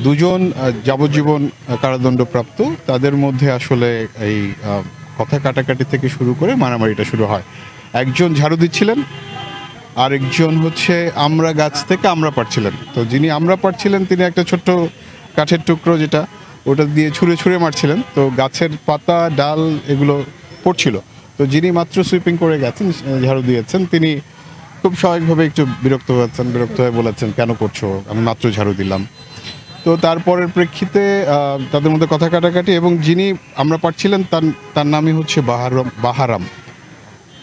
দুজন যাবজ্জীবন কারাদণ্ডপ্রাপ্ত। তাদের মধ্যে আসলে এই কথা কাটাকাটি থেকে শুরু করে মারামারিটা শুরু হয়। একজন ঝাড়ু দিচ্ছিলেন, আরেকজন হচ্ছে আমরা গাছ থেকে আমরা পাড়ছিলেন। তো যিনি আমরা পাড়ছিলেন তিনি একটা ছোট্ট কাঠের টুকরো যেটা ওটা দিয়ে ছুঁড়ে ছুঁড়ে মারছিলেন। তো গাছের পাতা ডাল এগুলো পড়ছিল। তো যিনি মাত্র সুইপিং করে গেছেন, ঝাড়ু দিয়েছেন, তিনি খুব স্বাভাবিকভাবে একটু বিরক্ত হয়ে বলেছেন, কেন করছো, আমি মাত্র ঝাড়ু দিলাম। তো তারপরের প্রেক্ষিতে তাদের মধ্যে কথা কাটাকাটি, এবং যিনি আমরা পাচ্ছিলেন তার নামই হচ্ছে বাহারাম।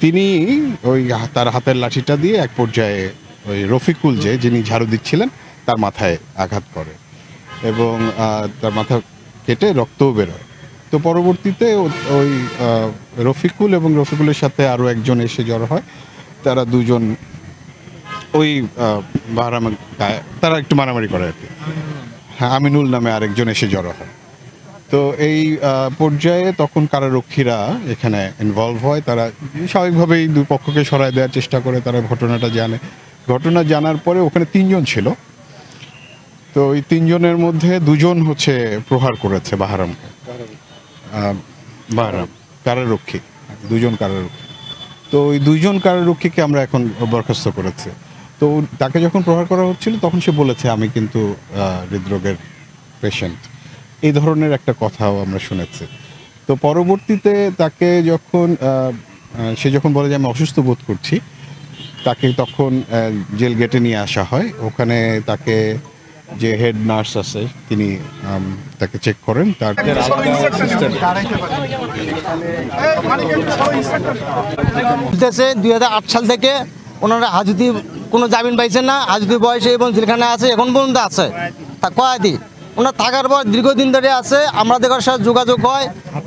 তিনি ওই তার হাতের লাঠিটা দিয়ে এক পর্যায়ে ওই রফিকুল যিনি ঝাড়ু দিচ্ছিলেন তার মাথায় আঘাত করে এবং তার মাথা কেটে রক্তও বেরোয়। তো পরবর্তীতে ওই রফিকুল এবং রফিকুলের সাথে আরও একজন এসে জড়ো হয়। তারা দুজন ওই বাহারামের গায়ে তারা একটু মারামারি করে আর কি। হ্যাঁ, আমিনুল নামে আরেকজন এসে জড়ো হয়। তো এই পর্যায়ে তখন কারারক্ষীরা এখানে ইনভলভ হয়। তারা স্বাভাবিকভাবেই দুই পক্ষকে সরায় দেওয়ার চেষ্টা করে। তারা ঘটনা জানার পরে ওখানে 3 জন ছিল। তো ওই 3 জনের মধ্যে 2 জন হচ্ছে প্রহার করেছে বাহারাম কারারক্ষী, 2 জন কারারক্ষী। তো ওই 2 জন কারারক্ষীকে আমরা এখন বরখাস্ত করেছি। তো তাকে যখন প্রহার করা হচ্ছিল তখন সে বলেছে, আমি কিন্তু হৃদরোগের পেশেন্ট, এই ধরনের একটা কথাও আমরা শুনেছি। তো পরবর্তীতে তাকে সে যখন বলে যে আমি অসুস্থ বোধ করছি, তাকে তখন জেল গেটে নিয়ে আসা হয়। ওখানে তাকে যে হেড নার্স আছে তিনি তাকে চেক করেন। তার 2008 সাল থেকে ওনারা হাজতি কোনো জামিন পাইছেন না। হাজতি বয়সে এবং জেলখানায় আছে, এখন পর্যন্ত আছে। তা কয়াদি ওনার থাকার পর দীর্ঘদিন ধরে আছে, আমাদের সাথে যোগাযোগ হয়,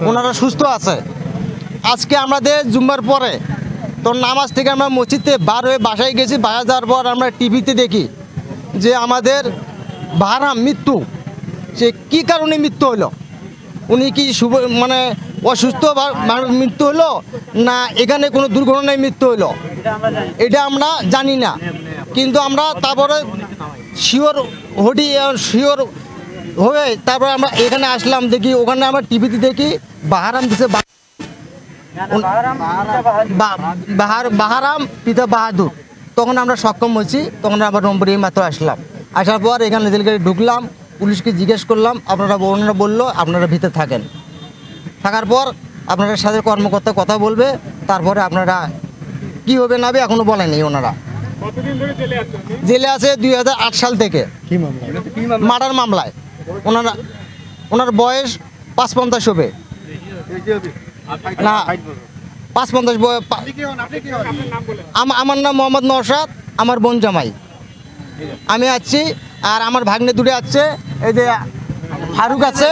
ওনারা সুস্থ আছে। আজকে আমাদের জুম্মার পরে তো নামাজ থেকে আমরা মসজিদে বার হয়ে বাসায় গেছি। বাসায় যাওয়ার পর আমরা টিভিতে দেখি যে আমাদের বাহারাম মৃত্যু, সে কী কারণে মৃত্যু হলো, উনি কি মানে অসুস্থ মৃত্যু হলো না এখানে কোনো দুর্ঘটনায় মৃত্যু হলো, এটা আমরা জানি না। কিন্তু আমরা তারপরে শিওর হয়ে তারপরে আমরা এখানে আসলাম, দেখি ওখানে আমরা টিভিতে দেখি বাহারাম দিছে বাহারাম পিতা বাহাদুর। তখন আমরা সক্ষম হয়েছি, তখন আবার নম্বরে মাত্র আসলাম। আসার পর এখানে জেলগাড়ি ঢুকলাম, পুলিশকে জিজ্ঞেস করলাম, ওনারা বললো আপনারা ভিতরে থাকেন। থাকার পর আপনারা সাথে কর্মকর্তা কথা বলবে, তারপরে আপনারা কি হবে না হবে এখনো বলেনি। ওনারা জেলে আছে 2008 সাল থেকে মার্ডার মামলায়। ওনার বয়স 55 হবে না, 55 বয়স। আমার নাম মোহাম্মদ নওশাদ, আমার বোন জামাই। আমি আছি, আর আমার ভাগ্নে দূরে আছে, এই যে ফারুক আছে।